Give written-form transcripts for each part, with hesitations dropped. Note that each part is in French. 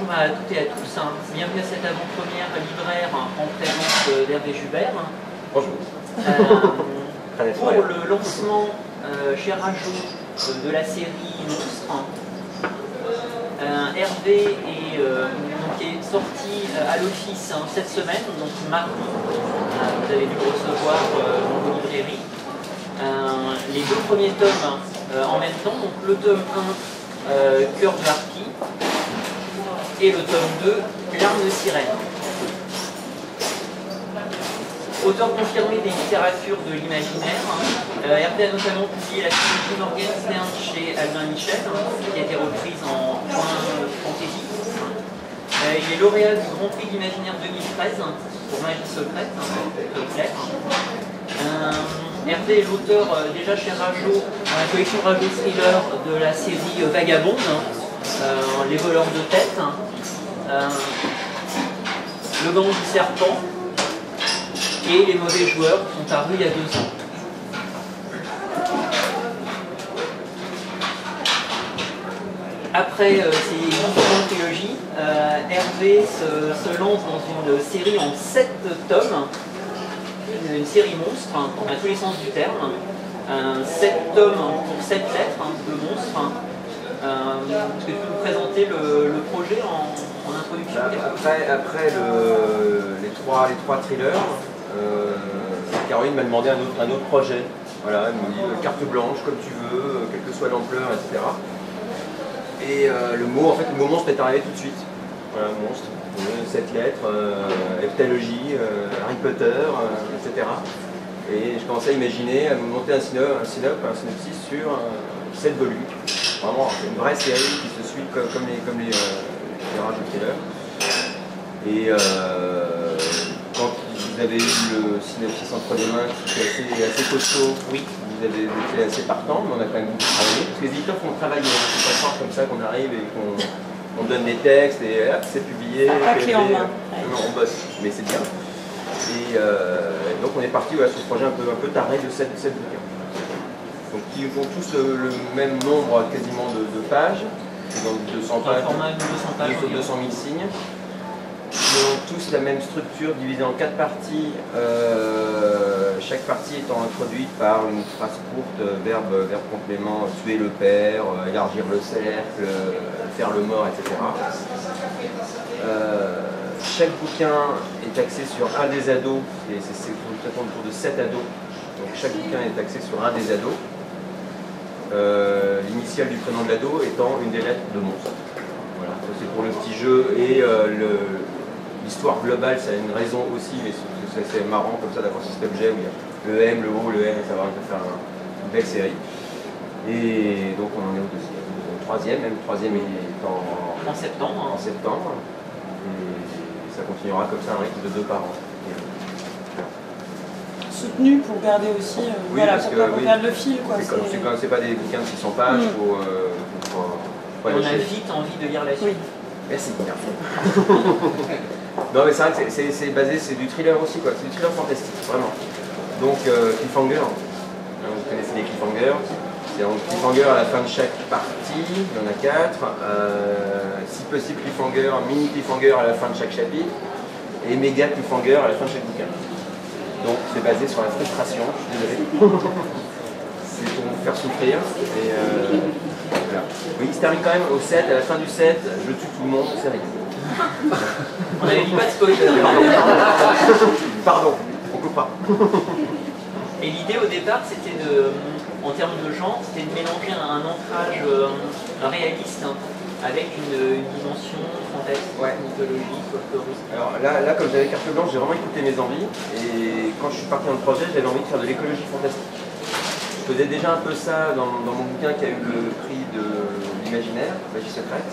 bonjour à toutes et à tous. Bienvenue à cette avant-première libraire en présence d'Hervé Joubert. Bonjour. Pour le lancement chez Rajo de la série Monstres, Hervé est sorti à l'office cette semaine, donc mardi. Vous avez dû le recevoir dans vos librairies. Les deux premiers tomes en même temps, donc le tome 1, Cœur de Harpie, et le tome 2, Larmes de Sirène. Auteur confirmé des littératures de l'imaginaire, Hervé a notamment publié la trilogie Morgenstern chez Albin Michel, qui a été reprise en point fantasy. Il est lauréat du Grand Prix d'Imaginaire 2013 pour Magie secrète, Claire. Hervé est l'auteur déjà chez Rajo, dans la collection Rajo Thriller de la série Vagabonde, Les voleurs de tête, Le gang du serpent et Les mauvais joueurs qui sont parus il y a 2 ans. Après ces différentes trilogies, Hervé se lance dans une série en 7 tomes, une série monstre, à tous les sens du terme. 7 tomes pour 7 lettres de monstres. Est-ce que tu peux nous présenter le projet en introduction? Après les trois thrillers, Caroline m'a demandé un autre projet. Voilà, elle me dit carte blanche, comme tu veux, quelle que soit l'ampleur, etc. Et le mot monstre est arrivé tout de suite. Voilà, monstre, 7 lettres, heptalogie, Harry Potter, etc. Et je commençais à imaginer, à me monter un synopsis sur 7 volumes. Vraiment, une vraie série qui se suit comme les Rajo Thriller. Et quand vous avez eu le synopsis entre les mains, qui était assez costaud, oui, vous avez été assez partant, mais on a quand même beaucoup travaillé. Parce que les éditeurs font travailler, c'est pas fort comme ça qu'on arrive et qu'on donne des textes et hop, c'est publié. Non, on bosse, mais c'est bien. Et donc on est parti sur ce projet un peu taré de 7 bouquins. Donc qui ont tous le même nombre quasiment de pages, donc 200 pages, 200 000 signes. Ils ont tous la même structure divisée en 4 parties, chaque partie étant introduite par une phrase courte, verbe complément, tuer le père, élargir le cercle, faire le mort, etc. Chaque bouquin est axé sur un des ados, et c'est autour de 7 ados, donc chaque bouquin est axé sur un des ados. L'initiale du prénom de l'ado étant une des lettres de monstre. Voilà, c'est pour le petit jeu et l'histoire globale, ça a une raison aussi, mais c'est marrant comme ça d'avoir cet objet où il y a le M, le O, le N, et ça va faire une belle série. Et donc on en est au troisième, même le troisième est en septembre. En septembre. Et ça continuera comme ça, un rythme de 2 par an. Soutenu pour garder aussi, oui, voilà, pour pas qu'on perde le fil. C'est pas des bouquins de 600 pages, on a vite envie de lire la suite. Oui. Merci. Non mais c'est vrai que c'est basé, c'est du thriller aussi, quoi. C'est du thriller fantastique, vraiment. Donc cliffhanger, vous connaissez les cliffhangers. C'est un cliffhanger à la fin de chaque partie, il y en a 4. Si possible cliffhanger, mini cliffhanger à la fin de chaque chapitre. Et méga cliffhanger à la fin de chaque bouquin. Donc c'est basé sur la frustration, je suis désolé. C'est pour vous faire souffrir. Et, voilà. Oui, il se termine quand même au 7, à la fin du 7, je tue tout le monde, c'est rien. On avait dit pas de spoiler. Pardon, on coupera. Et l'idée au départ, c'était en termes de genre, c'était de mélanger un ancrage réaliste avec une dimension fantastique, mythologique, folklorique. Alors là, comme j'avais carte blanche, j'ai vraiment écouté mes envies. Et quand je suis parti dans le projet, j'avais envie de faire de l'écologie fantastique. Je faisais déjà un peu ça dans mon bouquin qui a eu le prix de l'imaginaire, Magie secrète,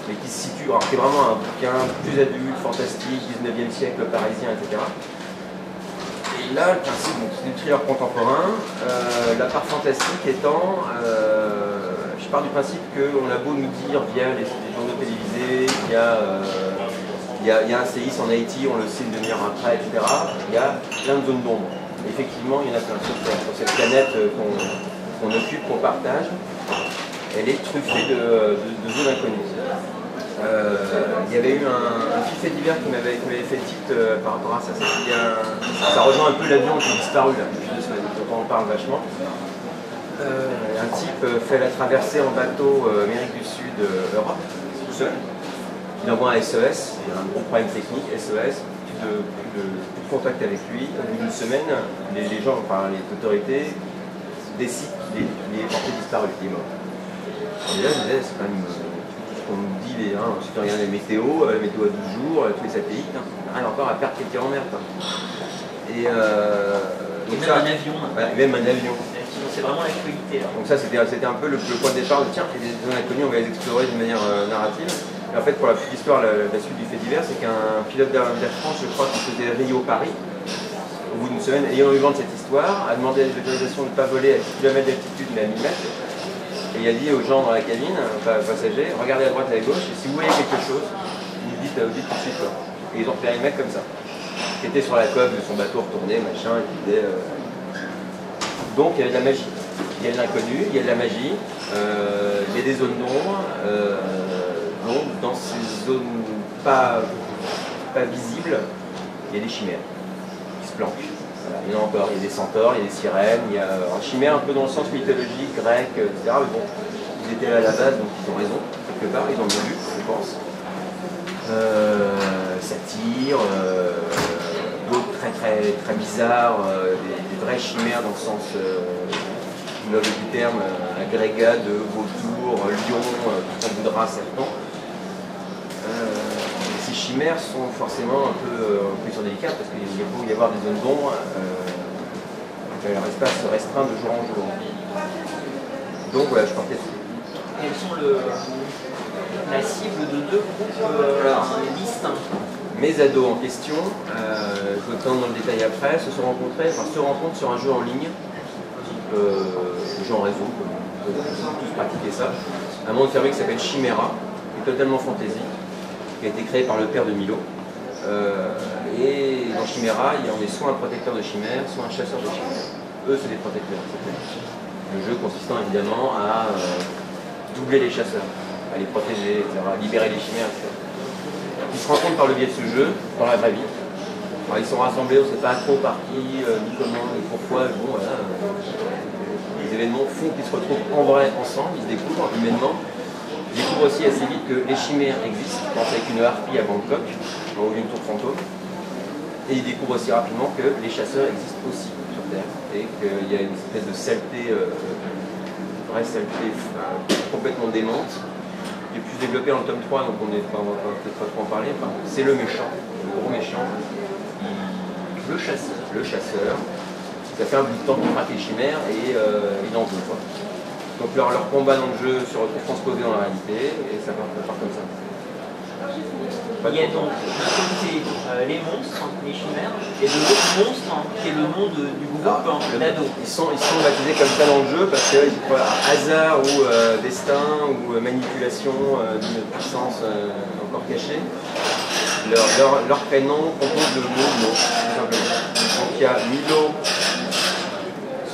mais qui se situe, alors qui est vraiment un bouquin plus adulte, fantastique, 19e siècle, parisien, etc. Et là, le principe, c'est du thriller contemporain, la part fantastique étant, je pars du principe qu'on a beau nous dire via les journaux télévisés qu'il y a un séisme en Haïti, on le sait une demi-heure après, etc. Il y a plein de zones d'ombre. Effectivement, il y en a plein sur cette planète qu'on occupe, qu'on partage. Elle est truffée de zones inconnues. Il y avait eu un petit fait divers qui m'avait fait tilt par rapport à ça. Ça rejoint un peu l'avion qui a disparu là, depuis 2 semaines, dont on parle vachement. Un type fait la traversée en bateau Amérique du Sud, Europe, tout seul. Il envoie un SES, il y a un gros problème technique, SES, plus de contact avec lui. Au bout d'une semaine, les gens, enfin les autorités, décident qu'il est porté disparu, il est mort. Et là, je me disais, c'est quand même ce qu'on nous dit, si tu regardes la météo à 12 jours, tous les satellites, on arrive encore à perdre quelqu'un en mer. Et même un avion. Ouais, même un avion. C'est vraiment l'actualité. Donc ça, c'était un peu le point de départ de tiens, les zones inconnues, on va les explorer d'une manière narrative. Et en fait, pour la petite histoire, la suite du fait divers, c'est qu'un pilote d'Air France, je crois, qui faisait Rio-Paris, au bout d'une semaine, ayant eu vent de cette histoire, a demandé l'autorisation de ne pas voler à 10 km d'altitude, mais à 1000 mètres. Et il a dit aux gens dans la cabine, passagers, regardez à droite et à gauche, et si vous voyez quelque chose, vous dites tout de suite. Quoi. Et ils ont repéré le mec comme ça, qui était sur la coque de son bateau retourné, machin, et qui disait... Donc il y avait de la magie. Il y a de l'inconnu, il y a de la magie, il y a des zones d'ombre. Donc dans ces zones pas visibles, il y a des chimères qui se planquent. Voilà, il y en a encore, il y a des centaures, il y a des sirènes, il y a un chimère un peu dans le sens mythologique, grec, etc. Mais bon, ils étaient là à la base, donc ils ont raison, quelque part, ils ont bien lu, je pense. Satyre, d'autres très bizarres, des vraies chimères dans le sens noble du terme, agrégat de vautour, lion, tout ça voudra serpent. Ces chimères sont forcément un peu délicates parce qu'il faut y avoir des zones d'ombre, leur espace se restreint de jour en jour. Donc voilà, je partais dessus. Quels sont la cible de 2 groupes distincts? Mes ados en question, je vous donne dans le détail après, se rencontrent sur un jeu en ligne, type jeu en réseau, comme on peut tous pratiquer ça. Un monde fermé qui s'appelle Chimera, qui est totalement fantasy, qui a été créé par le père de Milo. Et dans Chimera, on est soit un protecteur de chimères, soit un chasseur de chimères. Eux, c'est des protecteurs. Le jeu consistant évidemment à doubler les chasseurs, à les protéger, etc., à libérer les chimères, etc. Ils se rencontrent par le biais de ce jeu, dans la vraie vie. Alors, ils sont rassemblés, on ne sait pas trop par qui, ni comment, ni pourquoi. Bon, voilà, les événements font qu'ils se retrouvent en vrai ensemble, ils se découvrent humainement. Ils découvrent aussi assez vite que les chimères existent. Je pense avec une harpie à Bangkok, en haut d'une tour fantôme. Et ils découvrent aussi rapidement que les chasseurs existent aussi sur Terre. Et qu'il y a une espèce de saleté, vraie saleté complètement démente, qui est plus développé dans le tome 3, donc on va peut-être pas trop en parler. Enfin, c'est le méchant, le gros méchant, le chasseur. Ça fait un bout de temps qu'il traque les chimères et il en veut. Quoi. Donc leur combat dans le jeu se retrouve transposé dans la réalité et ça part comme ça. Il y a donc d'un côté les monstres, les chimères, et de l'autre monstre qui est le nom du groupe d'ado. Ils sont baptisés comme ça dans le jeu parce que hasard ou destin ou manipulation d'une puissance encore cachée, leur prénom compose le mot monstre, tout simplement. Donc il y a Milo,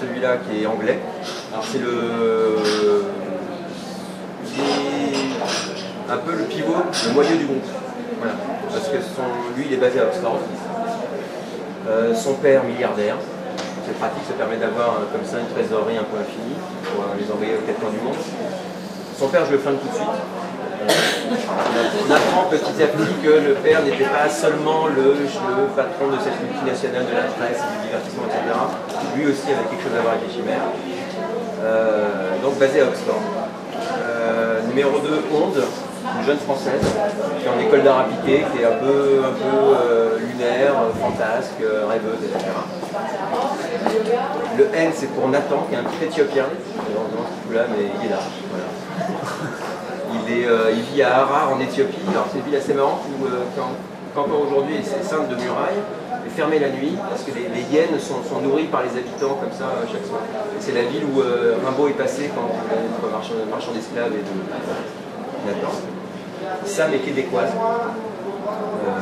celui-là qui est anglais. Alors c'est un peu le pivot, le moyeu du groupe. Voilà. Parce que lui, il est basé à Oxford. Son père, milliardaire. C'est pratique, ça permet d'avoir comme ça une trésorerie un peu infinie pour les envoyer aux quatre coins du monde. Son père, je le flingue tout de suite. On apprend petit à petit que le père n'était pas seulement le patron de cette multinationale de la presse, du divertissement, etc. Lui aussi avait quelque chose à voir avec les chimères. Donc basé à Oxford. Numéro 2, Onde, une jeune française qui est en école d'art appliqué, qui est un peu lunaire, fantasque, rêveuse, etc. Le N, c'est pour Nathan, qui est un petit Éthiopien, dans ce coup-là, mais il est là. Voilà. Il vit à Harar en Éthiopie. Alors c'est une ville assez marrante où encore aujourd'hui c'est simple de murailles, est fermée la nuit parce que les hyènes sont nourries par les habitants comme ça chaque soir. C'est la ville où Rimbaud est passé quand il était marchand d'esclaves et de Nathan. Sam est québécoise,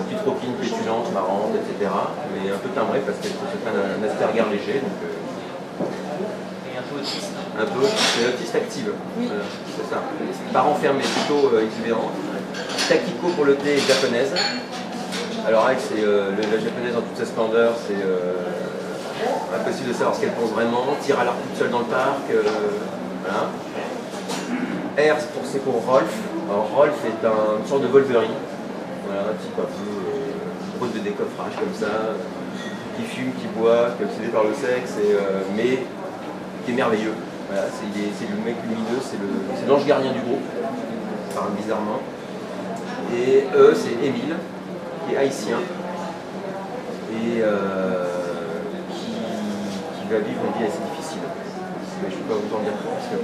petite copine pétulante, marrante, etc. Mais un peu timbrée parce qu'elle se fait un Asperger léger. Donc, et un peu autiste. Un peu autiste active. Oui. C'est ça. Parents fermés, plutôt exubérants. Takiko pour le thé et japonaise. Alors elle, c'est la japonaise dans toute sa splendeur, c'est impossible de savoir ce qu'elle pense vraiment. Tire à l'arc toute seule dans le parc. Voilà. R, c'est pour Rolf. Alors Rolf est une sorte de Wolverine. Voilà, un type un peu brut de décoffrage comme ça, qui fume, qui boit, qui est obsédé par le sexe, mais qui est merveilleux. Voilà, c'est le mec lumineux, c'est l'ange gardien du groupe, bizarrement. Et eux, c'est Émile, qui est haïtien, et qui va vivre une vie assez difficile. Mais je ne peux pas vous en dire trop, parce que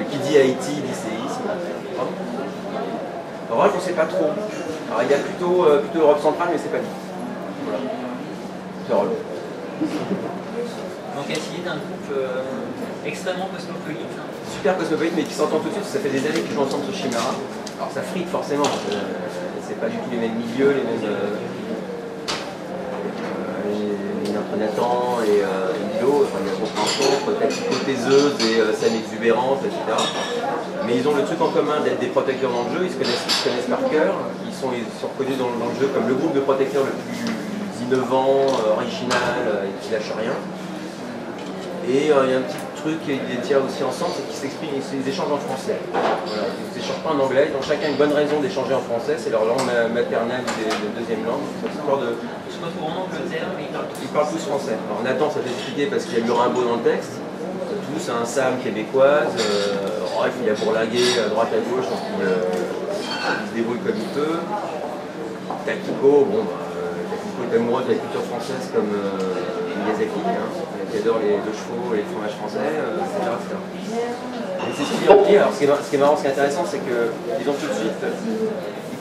qui dit Haïti, dit séisme. Rolf, on ne sait pas trop. Alors, il y a plutôt Europe centrale, mais c'est pas dit. Voilà. C'est Rolf. Donc essayer d'un groupe extrêmement cosmopolite. Super cosmopolite, mais qui s'entend tout de suite. Ça fait des années qu'ils jouent ensemble sur Chimera. Alors ça frite forcément. C'est pas du tout les mêmes milieux, les mêmes. Nathan et Milo, enfin, il y a compréhension entre Takiko taiseuse et scène exubérante, etc. Mais ils ont le truc en commun d'être des protecteurs dans le jeu, ils se connaissent par cœur, ils sont reconnus dans le jeu comme le groupe de protecteurs le plus innovant, original, et qui lâche rien. Et il y a un petit truc qui les tient aussi ensemble, c'est qu'ils s'expriment, ils échangent en français. Voilà. Ils n'échangent pas en anglais, ils ont chacun une bonne raison d'échanger en français, c'est leur langue maternelle de deuxième langue. C'est histoire de... Je me trouve en Angleterre, mais ils parlent tous français. Alors Nathan, ça fait expliquer parce qu'il y a eu Rimbaud dans le texte. Tous, un Sam québécoise, Rolf il a bourlingué à droite à gauche, donc il se débrouille comme il peut. Takiko, Takiko est amoureux de la culture française comme Miyazaki, qui adore les chevaux et les fromages français, etc. Et c'est ce qu'il en dit. Alors ce qui est marrant, ce qui est intéressant, c'est qu'ils ont tout de suite,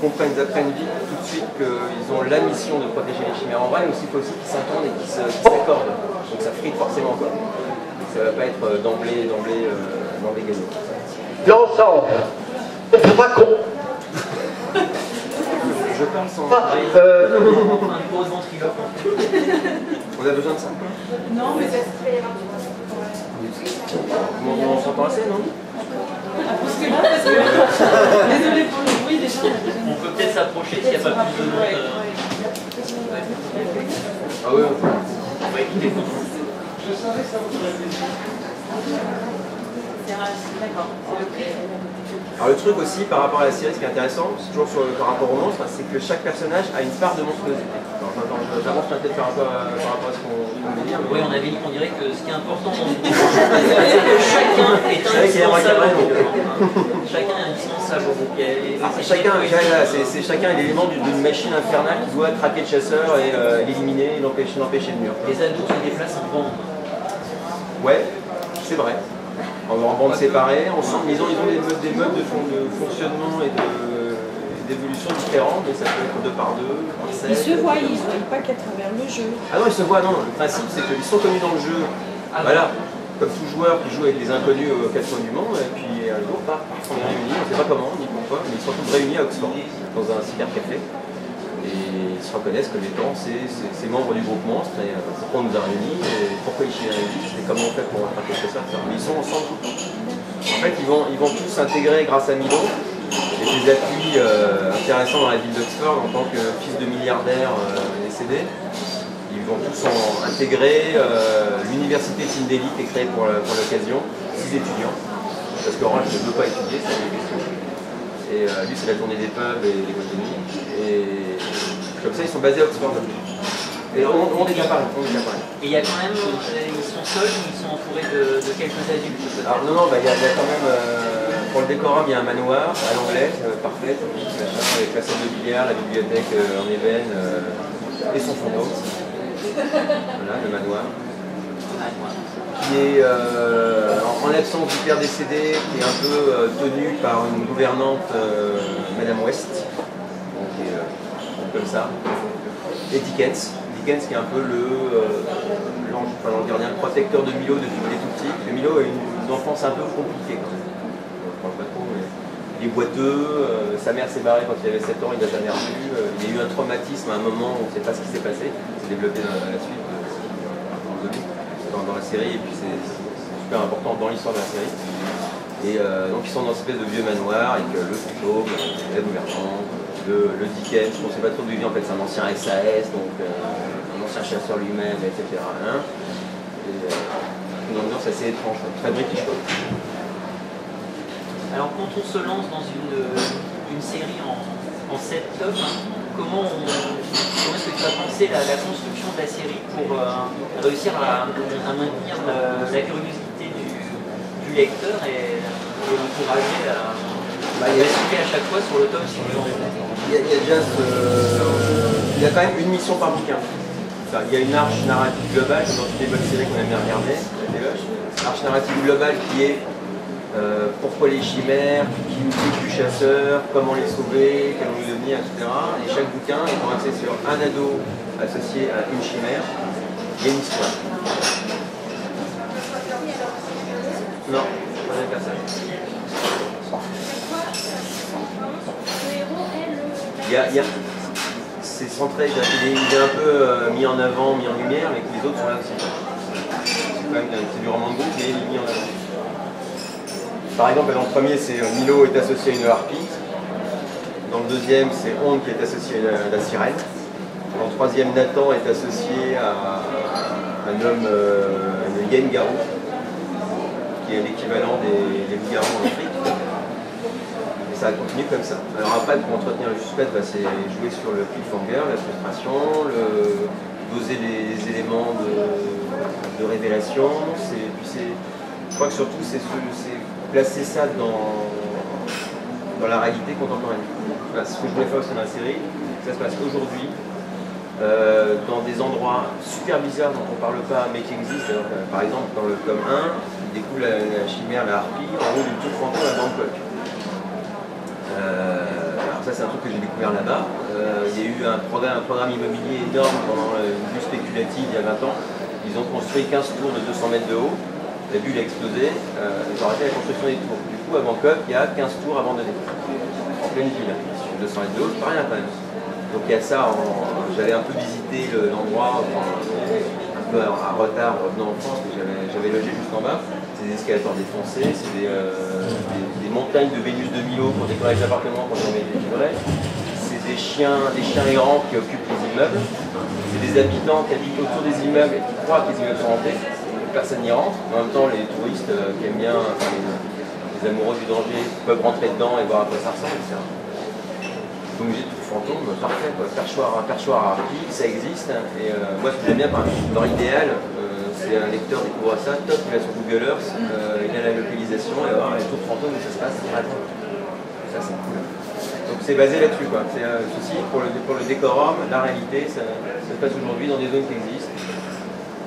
ils apprennent vite tout de suite qu'ils ont la mission de protéger les chimères en vrai, mais aussi il faut aussi qu'ils s'entendent et qu'ils s'accordent. Donc ça frite forcément quoi. Donc, ça va pas être d'emblée gagné. L'ensemble, on ne peut pas qu'on... Je parle sans... un gros ventriloque. On a besoin de ça. Non, mais On s'entend assez, non? parce que désolé pour le bruit déjà. On peut peut-être s'approcher s'il n'y a pas plus de monde. Ah oui, On va écouter tout. D'accord. Alors le truc aussi par rapport à la série, ce qui est intéressant, c'est toujours par rapport au monstre, c'est que chaque personnage a une part de monstruosité. J'avance peut-être par rapport à ce qu'on veut dire. Oui, on avait dit qu'on dirait que ce qui est important dans ce groupe, c'est que chacun est indispensable au groupe. Chacun est indispensable au groupe. Chacun est l'élément d'une machine infernale qui doit traquer le chasseur et l'éliminer et l'empêcher le mur. Les adultes se déplacent en bande. Ouais, c'est vrai. En bande séparée, ensemble, ils ont des modes de fonctionnement et d'évolution différents, mais ça peut être 2 par 2, par 7. Ils se voient, ils ne se voient pas qu'à travers le jeu. Ah non, ils se voient, non. Le principe, c'est qu'ils sont connus dans le jeu. Voilà, comme tout joueur qui joue avec des inconnus aux 4 coins du monde, et puis un jour, on est réunis, on ne sait pas comment, ni pourquoi, mais ils sont tous réunis à Oxford, dans un cybercafé. Et ils se reconnaissent comme étant ces membres du groupe monstre, et pourquoi on nous a réunis, et pourquoi ils sont réunis, et comment on fait pour attraper ça, etc. Mais ils sont ensemble tout le temps. En fait, ils vont tous s'intégrer grâce à Milo, et des appuis intéressants dans la ville d'Oxford en tant que fils de milliardaire décédé. Ils vont tous intégrer l'université Tindelli qui est créée pour l'occasion, 6 étudiants, parce qu'Orange ne veut pas étudier, c'est une question. Et lui, c'est la tournée des pubs et des boîtes de nuit. Et comme ça, ils sont basés à Oxford. Et on est déjà pareil. Et il y a quand même, ils sont seuls ou ils sont entourés de quelques adultes? Alors non, il y a quand même, pour le décorum, il y a un manoir à l'anglais, parfait, avec la salle de billard, la bibliothèque en ébène et son fantôme. Voilà, le manoir. Qui est en l'absence du père décédé, qui est un peu tenu par une gouvernante, Madame West, donc qui est comme ça, et Dickens qui est un peu le gardien protecteur de Milo depuis qu'il est tout petit. Et Milo a une enfance un peu compliquée quand même. Je ne parle pas trop, mais il est boiteux, sa mère s'est barrée quand il avait 7 ans, il n'a jamais revu. Il a eu un traumatisme à un moment, on ne sait pas ce qui s'est passé, c'est développé dans la suite. Dans la série, et puis c'est super important dans l'histoire de la série. Et donc ils sont dans une espèce de vieux manoir avec le fantôme, la gouvernante, le Dickens, on ne sait pas trop d'où il vient, en fait c'est un ancien SAS, donc un ancien chasseur lui-même, etc. Hein. Et, une ambiance assez étrange, très british. Alors quand on se lance dans une série en 7 tomes, comment est-ce que tu as pensé la construction de la série pour réussir à maintenir la curiosité du lecteur et l'encourager à basculer à chaque fois sur le tome suivant? Il y a quand même une mission par bouquin. Enfin, il y a une arche narrative globale dans toutes les bonnes séries qu'on aime bien regarder, arche narrative globale qui est pourquoi les chimères, qui nous pique du chasseur, comment les sauver, qu'allons nous devenir, etc. Et chaque bouquin est axé sur un ado associé à une chimère et une histoire. Non, pas de personne. C'est centré, il est un peu mis en avant, mis en lumière, mais que les autres sont là aussi. C'est du roman de groupe, mais il est mis en avant. Par exemple, dans le premier, c'est Milo est associé à une harpie. Dans le deuxième, c'est Onde qui est associé à la sirène. Dans le troisième, Nathan est associé à un homme, un yen-garou, qui est l'équivalent des loups-garous en Afrique. Et ça continue comme ça. Alors après, pour entretenir le suspense, c'est jouer sur le cliffhanger, la frustration, doser les éléments de révélation. Je crois que surtout, c'est placer ça dans la réalité contemporaine. Voilà, ce que je voulais faire aussi dans la série, ça se passe aujourd'hui, dans des endroits super bizarres dont on ne parle pas, mais qui existent. Par exemple, dans le tome 1, il découvre la chimère, la harpie, en haut d'une tour fantôme à Bangkok. Alors ça, c'est un truc que j'ai découvert là-bas. Il y a eu un programme immobilier énorme pendant une bulle spéculative il y a 20 ans. Ils ont construit 15 tours de 200 mètres de haut. La bulle a explosé, ils ont arrêté la construction des tours. Du coup, à Bangkok, il y a 15 tours abandonnées, en pleine ville. 200 mètres de haut, c'est pas rien quand même. Donc il y a ça, j'avais un peu visité l'endroit, un peu à retard revenant en France, mais j'avais logé juste en bas. C'est des escalators défoncés, c'est des montagnes de Vénus de Milo pour décorer les appartements quand on met des livrets. C'est des chiens errants qui occupent les immeubles. C'est des habitants qui habitent autour des immeubles et qui croient que les immeubles sont hantés. Personne n'y rentre. En même temps, les touristes qui aiment bien, les amoureux du danger, peuvent rentrer dedans et voir à quoi ça ressemble, etc. Le musée de fantômes, parfait, quoi. Perchoir à harpie, ça existe. Et moi, ce que j'aime bien, dans l'idéal, c'est un lecteur découvre ça, top, il va sur Google Earth, il a la localisation, et voir les tours de fantômes où ça se passe. Ça, c'est cool. Donc c'est basé là-dessus, quoi. C'est ceci pour le décorum, la réalité, ça se passe aujourd'hui dans des zones qui existent.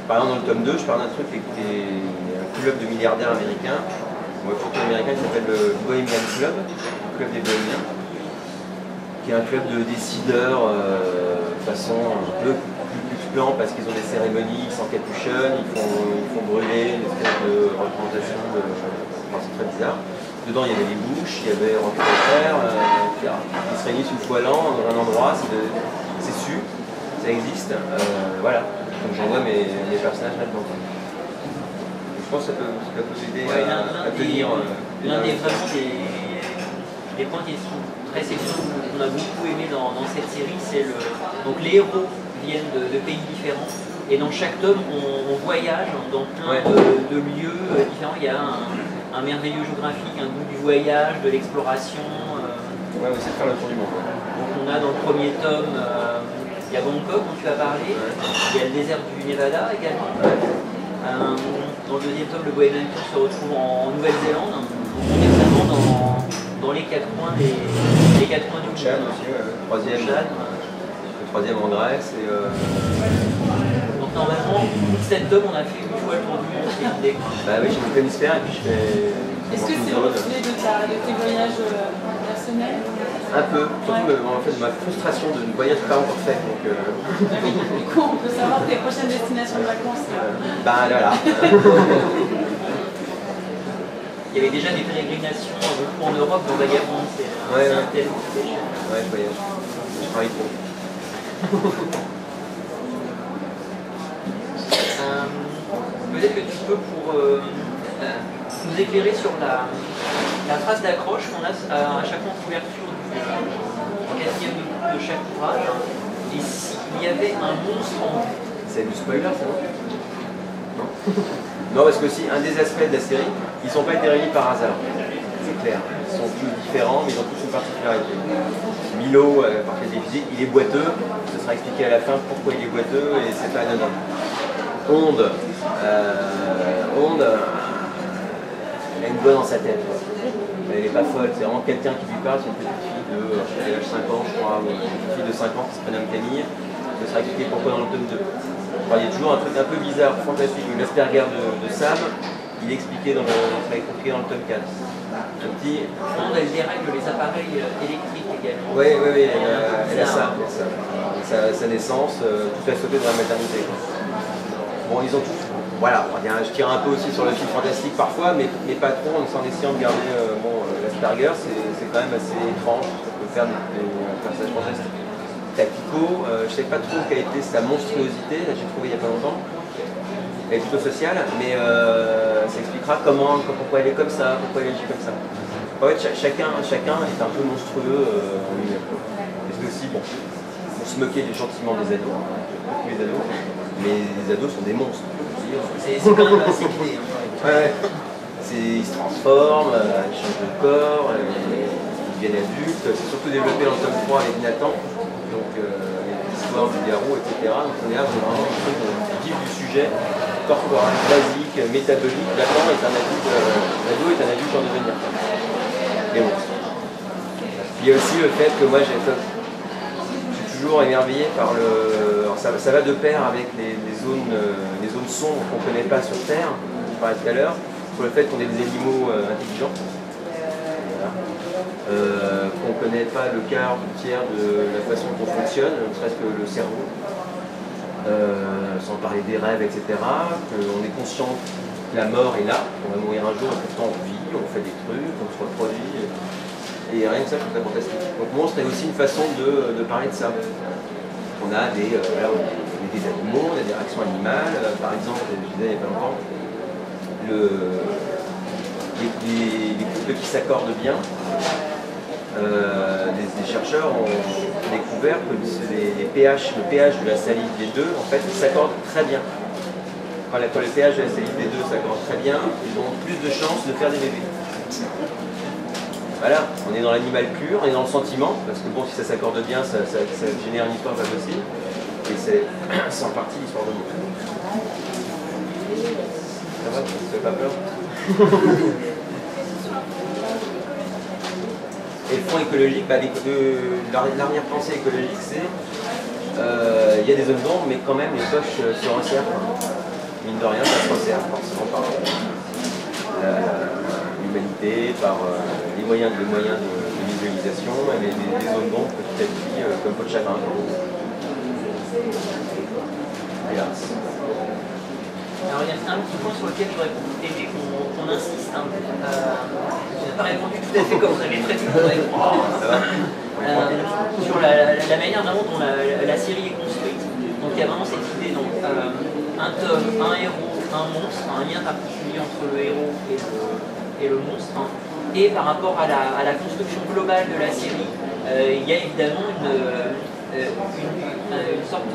Par exemple, dans le tome 2, je parle d'un truc qui est un club de milliardaires américains, un club américain qui s'appelle le Bohemian Club, le club des Bohémiens, qui est un club de décideurs façon un peu plus blanc parce qu'ils ont des cérémonies, ils s'encapuchonnent, ils font brûler une espèce de représentation c'est très bizarre. Dedans, il y avait des bouches, il y avait Rocky Frère, ils se réunissent une fois l'an dans un endroit, c'est su, ça existe, voilà. Donc j'envoie mes personnages là-dedans. Je pense que ça peut aider à tenir. L'un des points qui sont très sexuels qu'on a beaucoup aimé dans cette série, c'est donc les héros viennent de pays différents et dans chaque tome on voyage dans plein de lieux différents. Il y a un merveilleux géographique, un goût du voyage, de l'exploration. Ouais, on essaie de faire le tour du monde. Donc on a dans le premier tome il y a Bangkok dont tu as parlé, il y a le désert du Nevada également. Dans le deuxième tome, le Bohemian Club se retrouve en Nouvelle-Zélande. On est vraiment dans les quatre coins du Tchad aussi, le troisième en Grèce. Donc normalement, toute cette tome, on a fait une fois le tour du monde, c'est l'idée. Bah oui, j'ai fait l'hémisphère et puis je fais. Est-ce que c'est reflet de tes voyages personnels? Un peu, surtout en fait de ma frustration de ne voyage pas encore fait. Donc, Du coup, on peut savoir tes prochaines destinations de vacances. Bah voilà. Il y avait déjà des pérégrinations beaucoup en Europe, dans Vagabond, c'est un thème. Ouais, je voyage. Je travaille trop. Peut-être que tu peux, pour nous éclairer sur la phrase d'accroche qu'on a à chaque fois en couverture du quatrième de chaque ouvrage. Et s'il y avait un monstre en vue. C'est du spoiler, ça, non? Non. Non, parce que aussi, un des aspects de la série, ils ne sont pas été réunis par hasard. C'est clair. Ils sont tous différents, mais ils ont tous une particularité. Milo, par qualité physique, il est boiteux. Ce sera expliqué à la fin pourquoi il est boiteux et c'est pas anodin. Onde, elle a une voix dans sa tête. Elle n'est pas folle, c'est vraiment quelqu'un qui lui parle, c'est une petite fille de 5 ans, je crois, ou une petite fille de 5 ans qui se prénomme Camille. Ce sera expliqué pourquoi dans le tome 2. Enfin, il y a toujours un truc un peu bizarre, fantastique. L'Asperger de Sam, il est expliqué ça va être expliqué dans le tome 4. Un petit... Elle dérègle les appareils électriques également. Oui, elle a ça. Sa naissance, tout a sauté dans la maternité. Bon, ils ont tout. Voilà, je tire un peu aussi sur le film fantastique parfois, mais pas trop, en essayant de garder l'Asperger, c'est quand même assez étrange. Ça peut faire des personnages fantastiques. Takiko, je ne sais pas trop quelle était sa monstruosité, là j'ai trouvé il n'y a pas longtemps. Elle est plutôt sociale, mais ça expliquera pourquoi elle est comme ça, pourquoi elle agit comme ça. En fait, chacun est un peu monstrueux en lui-même. Parce que aussi, bon, on se moquait gentiment des ados, beaucoup les ados, mais les ados sont des monstres. C'est quand même assez l'idée. Ouais. Ils se transforment, ils changent de corps, ils deviennent adultes. C'est surtout développé dans le tome 3 avec Nathan, donc l'histoire du garrot, etc. Donc on est là, c'est vraiment un truc vif du sujet, corporel, basique, métabolique. Nathan est un adulte, l'ado est un adulte en devenir. Mais bon. Il y a aussi le fait que moi je suis toujours émerveillé par le... Alors ça va de pair avec les zones sombres qu'on ne connaît pas sur Terre, je parlais tout à l'heure, sur le fait qu'on est des animaux intelligents, voilà. Qu'on ne connaît pas le quart du tiers de la façon dont on fonctionne, ne serait-ce que le cerveau, sans parler des rêves, etc. Qu'on est conscient que la mort est là, qu'on va mourir un jour, et pourtant on vit, on fait des trucs, on se reproduit. Et rien que ça, je trouve ça fantastique. Donc monstre est aussi une façon de parler de ça. On a des animaux, on a des réactions animales. Par exemple, je disais il n'y a pas longtemps, les couples qui s'accordent bien, des chercheurs ont découvert que le pH de la salive des deux, en fait, s'accordent très bien. Quand le pH de la salive des deux s'accorde très bien, ils ont plus de chances de faire des bébés. Voilà, on est dans l'animal pur, on est dans le sentiment, parce que bon, si ça s'accorde bien, ça génère une histoire pas possible. Et c'est en partie l'histoire de monde. Ça va, ça te fait pas peur? Et le fond écologique, l'arrière-pensée écologique, c'est il y a des zones d'ombre, mais quand même les poches se resserrent. Mine de rien, ça se resserre forcément par l'humanité, par les moyens de visualisation, et les zones d'ombre petit à petit, comme peau de chagrin. Hélas. Alors il y a un petit point sur lequel j'aurais aimé qu'on insiste. Je n'ai pas répondu tout à fait comme vous avez très bien sur la manière vraiment dont la série est construite. Donc il y a vraiment cette idée, donc, un tome, un héros, un monstre, un lien particulier entre le héros et le monstre. Et par rapport à la construction globale de la série, il y a évidemment une sorte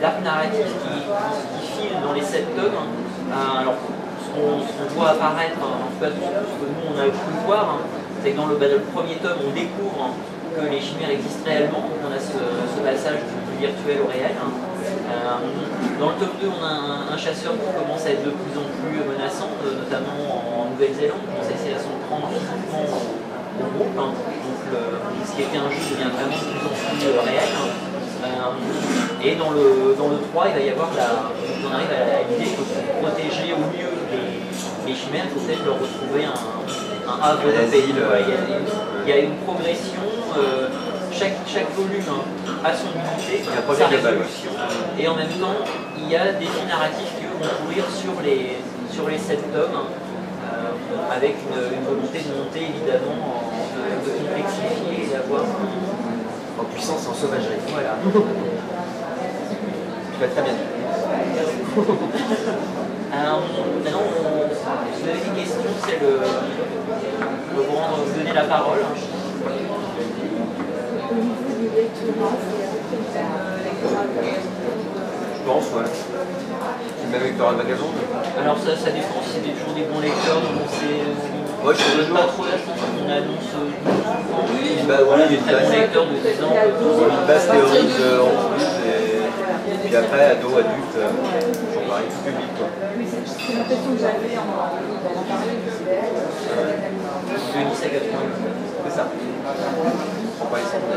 d'arc narratif qui file dans les 7 tomes. Alors, ce qu'on voit apparaître, en tout cas ce que nous on a pu voir, c'est que dans le premier tome, on découvre que les chimères existent réellement. On a ce passage du virtuel au réel. Dans le tome 2, on a un chasseur qui commence à être de plus en plus menaçant, notamment en Nouvelle-Zélande, qui commence à essayer de s'en prendre physiquement au groupe. Donc ce qui était un jeu devient vraiment de plus en plus réel. Et dans le 3, il va y avoir on arrive à l'idée que pour protéger au mieux les chimères, il faut peut-être leur retrouver un havre de paix. Il y a une progression. Chaque volume a son unité, sa résolution, et en même temps, il y a des fils narratifs qui vont courir sur les 7 tomes, avec une volonté de monter évidemment, de complexifier et d'avoir en puissance et en sauvagerie. Voilà. Tu vas très bien. Maintenant, vous avez des questions, c'est peux vous donner la parole. Je pense, ouais. C'est même lecteur de magasin. Alors ça dépend si c'est toujours des bons lecteurs, donc c'est... Moi je suis pas trop la chance qu'on annonce souvent. Bah voilà, il y a Très bon lecteur de 10 ans. une base théorique en plus, et puis après, ado, adulte, toujours pareil, tout public, quoi. C'est l'impression que j'avais en parler. De 10 à 80. C'est ça. Je prends pas les centres.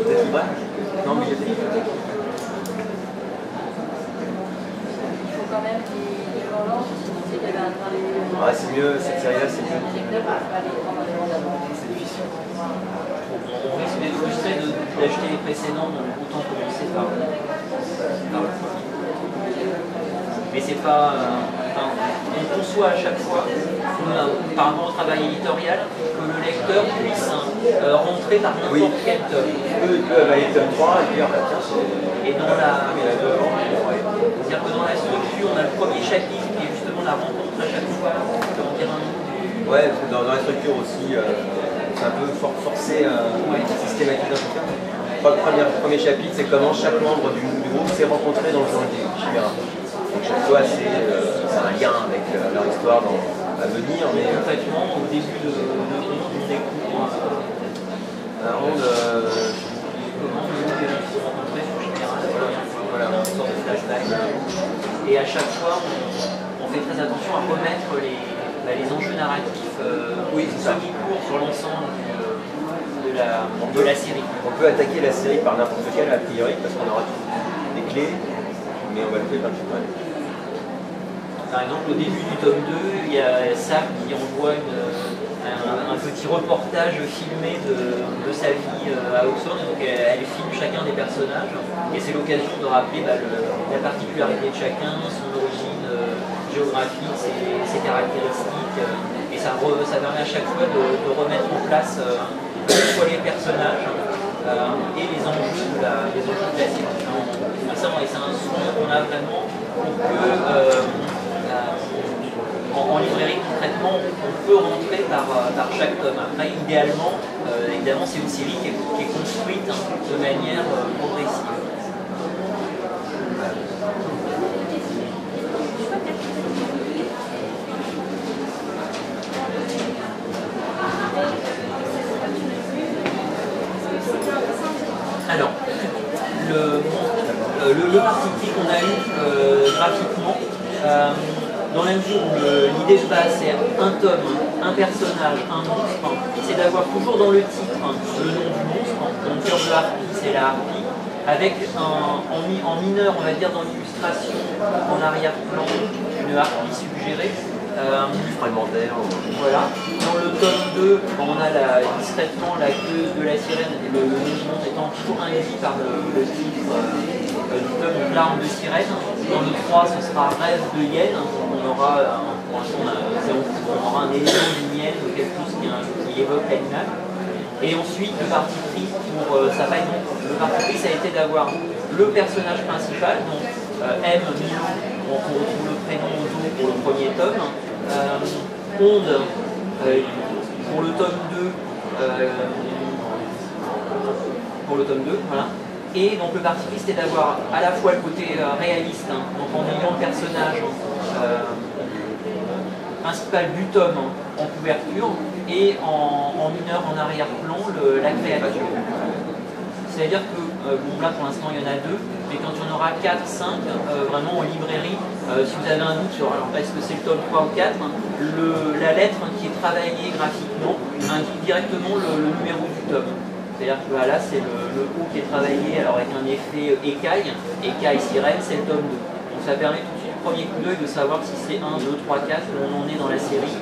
Peut-être libre? Non, mais j'ai fait. Ouais, c'est mieux, cette série-là, c'est mieux. C'est difficile. On risque d'être frustré d'acheter les précédents, donc autant commencer par le premier. Mais c'est pas... on conçoit à chaque fois, par rapport au travail éditorial, que le lecteur puisse rentrer par n'importe quel tome. Eux, ils peuvent aller tome 3 et dire, bah, tiens, c'est... Et dans la... C'est-à-dire que dans la structure, on a le premier chapitre qui est justement la rencontre à chaque fois. On peut en dire un mot du... Ouais, parce que dans la structure aussi, c'est un peu forcé, systématique en tout cas. Le premier chapitre, c'est comment chaque membre du groupe s'est rencontré dans le genre du Chimera. Donc chaque fois, c'est un lien avec leur histoire à venir. Mais concrètement, au début de on découvre un monde... comment on s'est rencontrés sur Chimera. Voilà. Une sorte de flashback. Et à chaque fois, on fait très attention à remettre les enjeux narratifs semi-courts sur l'ensemble de la série. On peut attaquer la série par n'importe quel a priori, parce qu'on aura des clés, mais on va le faire par le. Par exemple, au début du tome 2, il y a Sam qui envoie un petit reportage filmé de sa vie à Oxford. Donc elle filme chacun des personnages et c'est l'occasion de rappeler la particularité de chacun, son origine géographique, ses caractéristiques. Et ça permet à chaque fois de remettre en place à la fois les personnages et les enjeux de la série. Et c'est un soin qu'on a vraiment pour que en librairie, concrètement, on peut rentrer par chaque tome. Après, idéalement, évidemment, c'est une série qui est construite de manière progressive. Alors, le parti pris qu'on a eu graphiquement, dans la mesure où l'idée de base c'est un tome, un personnage, un monstre, c'est d'avoir toujours dans le titre le nom du monstre, donc cœur de harpie c'est la harpie, avec en mineur, on va dire dans l'illustration, en arrière-plan, une harpie suggérée. Fragmentaire. Voilà. Dans le tome 2, on a discrètement la queue de la sirène et le nom du monstre étant toujours indiqué par le titre du tome, donc l'arme de sirène. Dans le 3, ce sera Rêve de hyène. On aura, pour l'instant, on aura un élément d'une hyène ou quelque chose qui évoque l'animal. Et ensuite, le parti pris pour sa faille, le parti pris, ça a été d'avoir le personnage principal, donc M, Milo, on retrouve le prénom au dos pour le premier tome. Onde pour le tome 2, voilà. Et donc le parti pris c'était d'avoir à la fois le côté réaliste, donc en ayant le personnage principal du tome en couverture et en mineur en arrière-plan la créature. C'est-à-dire que, bon là pour l'instant il y en a 2, mais quand il y en aura 4, 5, vraiment en librairie, si vous avez un doute sur est-ce que c'est le tome 3 ou 4, la lettre qui est travaillée graphiquement indique directement le numéro du tome. C'est-à-dire que là c'est le O qui est travaillé alors avec un effet écaille sirène, c'est le tome 2. Donc ça permet tout de suite, premier coup d'œil, de savoir si c'est 1, 2, 3, 4, où on en est dans la série.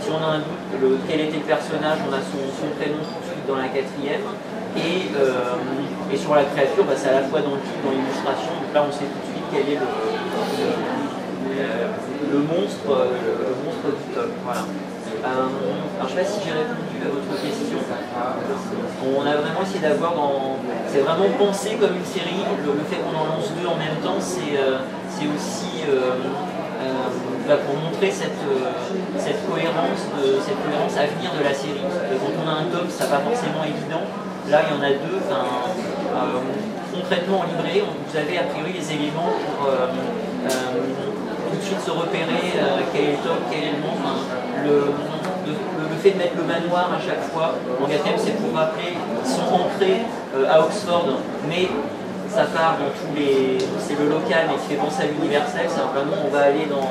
Si on a un doute, quel était le personnage, on a son prénom tout de suite dans la 4e. Et sur la créature, c'est à la fois dans le titre, dans l'illustration, donc là on sait tout de suite quel est le monstre du tome. Voilà. Alors je ne sais pas si j'ai répondu à votre question. On a vraiment essayé d'avoir c'est vraiment pensé comme une série. Le fait qu'on en lance 2 en même temps, c'est aussi pour montrer cette cohérence à venir de la série. Quand on a un tome, ça n'est pas forcément évident. Là, il y en a deux. Concrètement, en librairie, vous avez a priori les éléments pour tout de suite se repérer quel est le tome, quel est le nom. Le fait de mettre le manoir à chaque fois en quatrième, c'est pour rappeler qu'ils sont ancrés à Oxford, mais ça part dans tous les... c'est le local mais qui fait penser à l'universel. Simplement, on va aller dans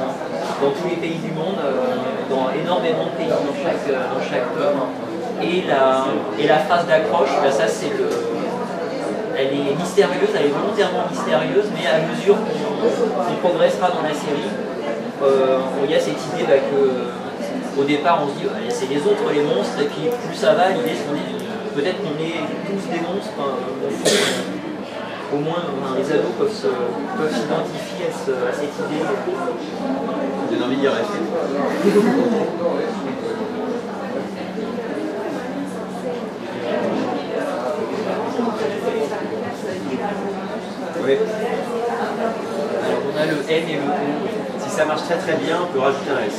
tous les pays du monde, dans énormément de pays dans chaque tome. Et la phrase d'accroche, ça c'est le... Elle est mystérieuse, elle est volontairement mystérieuse, mais à mesure qu'on progressera dans la série, il y a cette idée qu'au départ on se dit c'est les autres les monstres, et puis plus ça va, l'idée c'est qu'on dit peut-être qu'on est tous des monstres, au moins les ados peuvent s'identifier à cette idée. J'ai envie d'y rester. Oui. Alors on a le N et le O. Si ça marche très très bien, on peut rajouter un S.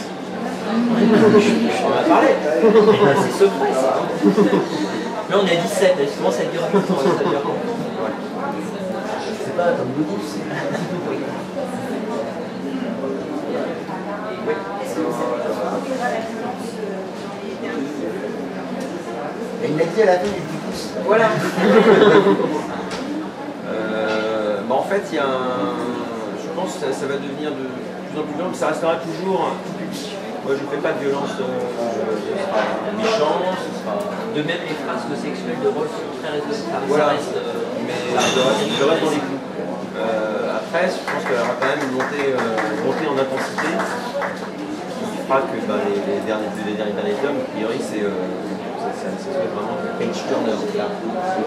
On en a parlé. C'est secret ça. Mais on a 17, souvent ça dure longtemps. C'est pas comme bonus. Et il l'a dit à la fin du pouce. Voilà. En fait, il y a je pense que ça va devenir de plus en plus grand, mais ça restera toujours tout public. Moi, je ne fais pas de violence, ce sera méchant, ce sera... De même, les phrases sexuelles de Rolf sont très raisonnables. Voilà, mais je reste dans les clous. Après, je pense qu'elle aura quand même une montée en intensité qui fera que les derniers tomes, a priori, ça serait vraiment un page turner. Là,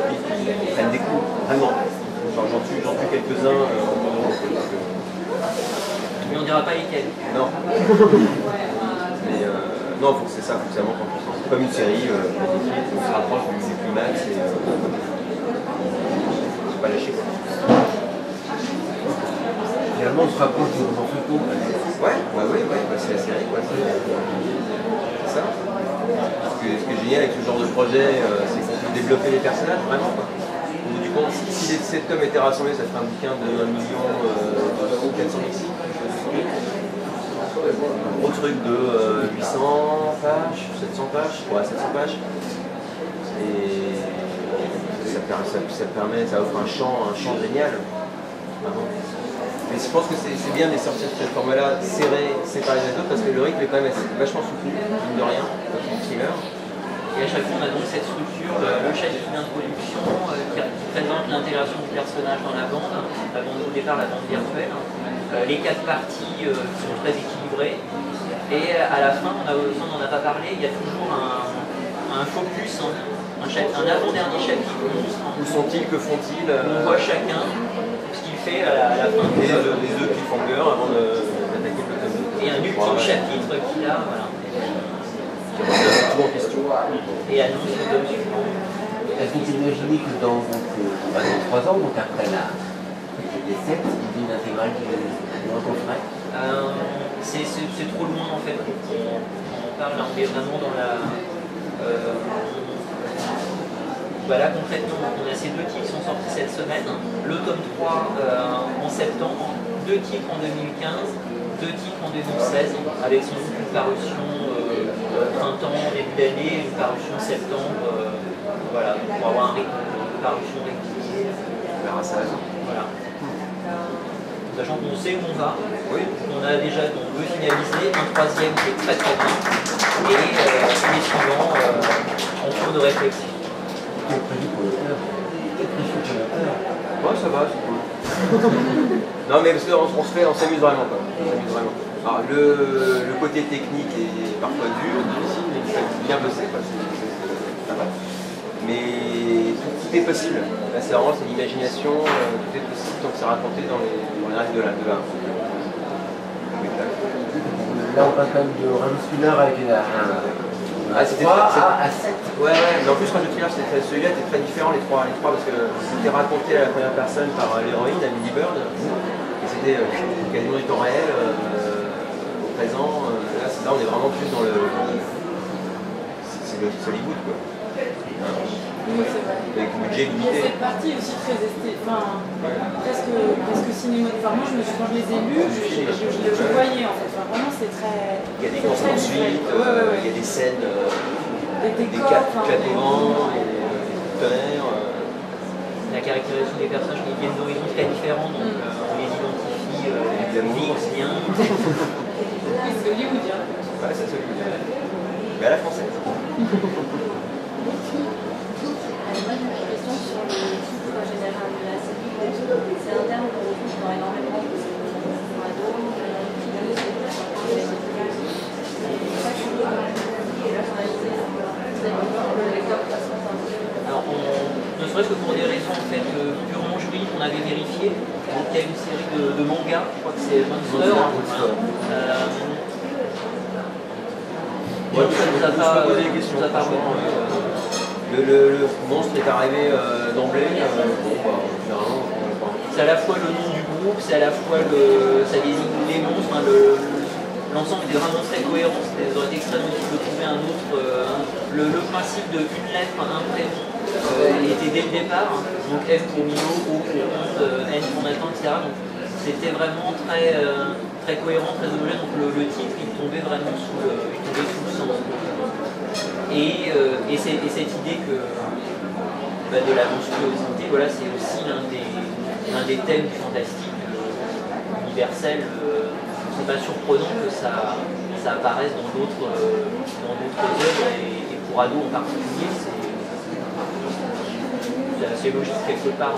ils prennent des coups, vraiment. J'en tue quelques-uns mais on dira pas lesquels. Non. Mais non, c'est ça, faut que ça monte en puissance. C'est comme une série, on se rapproche du climax et faut pas lâcher. Finalement, on se rapproche du roman feuilleton. Ouais, c'est la série, quoi. C'est ça. Ce qui est génial avec ce genre de projet, c'est qu'on peut développer les personnages, vraiment, quoi. Au bout du compte, si les 7 tomes étaient rassemblés, ça ferait un bouquin de 1 million 400 000 ici. Un gros truc de 800 pages, 700 pages, ouais, 700 pages. Et ça offre un champ génial. Vraiment. Mais je pense que c'est bien de les sortir de cette forme-là, serré, séparé des autres, parce que le rythme est quand même vachement soutenu, mine de rien, quand il est thriller. Et à chaque fois, on a donc cette structure, le chapitre d'introduction qui présente l'intégration du personnage dans la bande au départ, la bande virtuelle, les 4 parties qui sont très équilibrées, et à la fin, on n'en a pas parlé, il y a toujours un focus, un avant-dernier chapitre monstre. Où sont-ils, que font-ils On voit chacun ce qu'il fait à la fin. Les œufs qui font peur avant d'attaquer le tome. Et un ultime chapitre qu'il a, voilà. Tout en question. Et annonce le tome suivant. Est-ce que vous imaginez que dans 3 ans, donc après les 7, il y a une intégrale du reconfrère c'est trop loin en fait pour qu'on en parle. Là, on est vraiment dans la... Voilà, concrètement, on a ces 2 titres qui sont sortis cette semaine. Le tome 3 en septembre, 2 titres en 2015, 2 titres en 2016, avec sans doute une parution printemps, début d'année, une parution septembre, voilà, pour avoir un rythme de parution régulier. On verra ça. Voilà. Sachant qu'on sait où on va, oui. On veut finaliser un 3e qui est très bien, et les suivants en cours de réflexion. Qui est prévu pour l'auteur? Ouais, ça va, c'est cool. Non, mais parce qu'on s'amuse vraiment, quoi. On s'amuse vraiment. Alors, le côté technique est parfois dur, difficile, mais il faut bien bosser, quoi. Ça va. Mais tout est possible. Là, c'est vraiment l'imagination, tout est possible tant que c'est raconté dans les règles de l'art. Là, on passe quand même de Run Spinner avec à 7. Ouais, mais en plus, quand je thriller, celui-là était très différent, les trois parce que c'était raconté à la première personne par l'héroïne, Amélie Bird, et c'était quasiment du temps réel. présent. Là, on est vraiment plus dans le... C'est Hollywood, quoi. Hein, Oui, c'est vrai. avec le budget Il y a limité. cette partie aussi très presque cinéma. Enfin, moi, quand je les ai lus, je voyais en fait. Enfin, vraiment, c'est très. Il y a des courses poursuites, il y a des scènes, Des des décors. cadrants, des tonnerres. La caractérisation des personnages qui viennent d'horizons très différents, donc on les identifie X bien. Oui, c'est hollywoodien. Ouais, ça c'est Hollywood. Mais à la française. Moi j'ai une question sur le titre général de la série. C'est un terme qu'on retrouve dans énormément de ados, Alors, ne serait-ce que pour des raisons en fait, purement juridiques, on avait vérifié. Donc, il y a une série de mangas, je crois que c'est Monster. Moi, je me posais des questions. Le monstre est arrivé d'emblée. Généralement, C'est à la fois le nom du groupe, c'est à la fois ça désigne les monstres. Hein, l'ensemble était vraiment très cohérent. Ça aurait été extrêmement difficile de trouver un autre. Le principe de une lettre, un prénom, était dès le départ. Donc F pour Milo, O pour Honte, N pour Nathan, etc. Donc c'était vraiment très cohérent, très homogène. Donc le titre, il tombait vraiment sous le sens. Et cette idée que de la monstruosité, voilà, c'est aussi l'un des thèmes fantastiques universels. C'est pas surprenant que ça apparaisse dans d'autres œuvres et pour ados en particulier, c'est assez logique quelque part.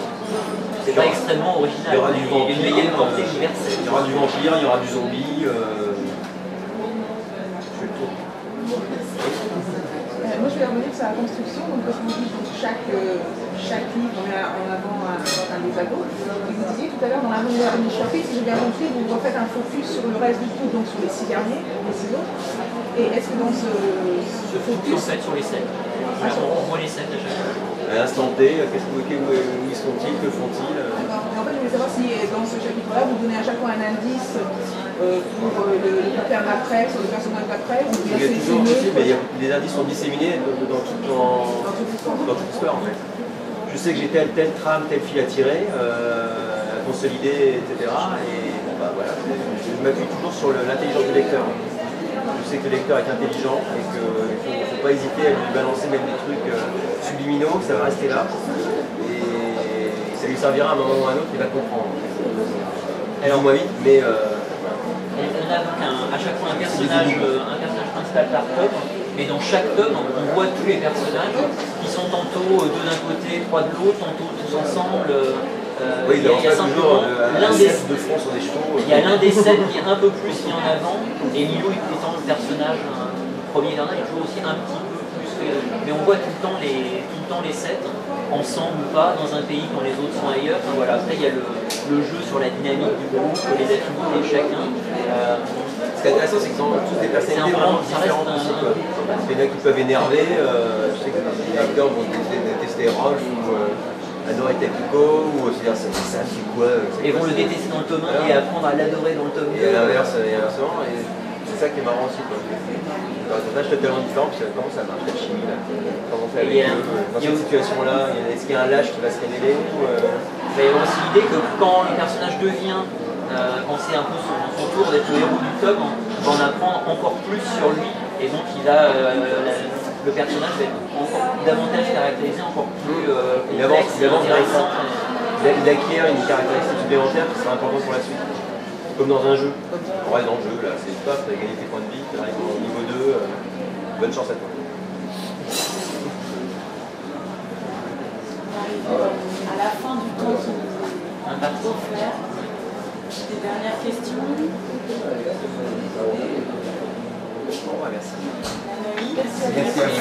C'est pas extrêmement original. Il y aura du vampire, une méga portée universelle. il y aura du vampire, il y aura du zombie. Je fais le tour. Moi, je vais revenir sur la construction. Donc, quand vous dites chaque livre, on met en avant un des ados. Et vous disiez tout à l'heure, dans l'avant-dernier chapitre, si j'ai bien compris, vous refaites un focus sur le reste du tout, donc sur les 6 derniers, les saisons. Et est-ce que dans ce focus. En fait, sur les 7. On voit les 7 à chaque fois. À l'instant T, où y sont-ils, que font-ils En fait, je voulais savoir si dans ce chapitre-là, vous donnez à chaque fois un indice pour le pattern d'après, sur le personnage d'après, ou bien Il y a c'est toujours possible, mais une les indices sont disséminés dans toute l'histoire en fait. Je sais que j'ai telle trame, telle fil à tirer, à consolider, etc. Et bon, bah, voilà, je m'appuie toujours sur l'intelligence du lecteur. Je sais que le lecteur est intelligent et qu'il ne faut pas hésiter à lui balancer même des trucs subliminaux, ça va rester là. Et ça lui servira à un moment ou à un autre, il va comprendre. Alors moins vite, mais... On a donc à chaque fois un personnage principal par tome, mais dans chaque tome, on voit tous les personnages qui sont tantôt deux d'un côté, trois de l'autre, tantôt tous ensemble. Oui, il y a simplement l'un des de front sur des chevaux. Il y a l'un des sept qui est un peu plus mis en avant, et Milo étant le personnage premier dernier, il joue aussi un petit peu plus. Mais on voit tout le temps les sept, ensemble ou pas, dans un pays quand les autres sont ailleurs. Enfin, voilà. Après, il y a le jeu sur la dynamique du groupe, les affinités de chacun. Ce qui est intéressant, c'est qu'ils ont tous des personnalités vraiment différentes aussi. Il y en a qui peuvent énerver, je sais que les lecteurs vont détester Roche ou adorer Takuko, ou se dire ça c'est quoi et vont le détester dans le tome 1 et apprendre à l'adorer dans le tome 2. Et à l'inverse, et inversement, et c'est ça qui est marrant aussi. Dans un personnage totalement différent, parce que comment ça marche la chimie là, comment on fait avec eux, dans cette situation-là, est-ce qu'il y a un lâche qui va se révéler ou, Il y a aussi l'idée que quand le personnage devient, quand c'est un peu son tour d'être le héros du tome, on va en apprendre encore plus sur lui, et donc le personnage va être encore davantage caractérisé, encore plus complexe, intéressant. Il acquiert une caractéristique supplémentaire qui sera importante pour la suite. Comme dans un jeu. On reste dans le jeu, là, c'est top, tu as gagné tes points de vie, tu arrives au niveau 2, bonne chance à toi. On arrive à la fin du temps qui nous est offert. Des dernières questions. Bon, bah, merci. Anaïs, Merci à vous.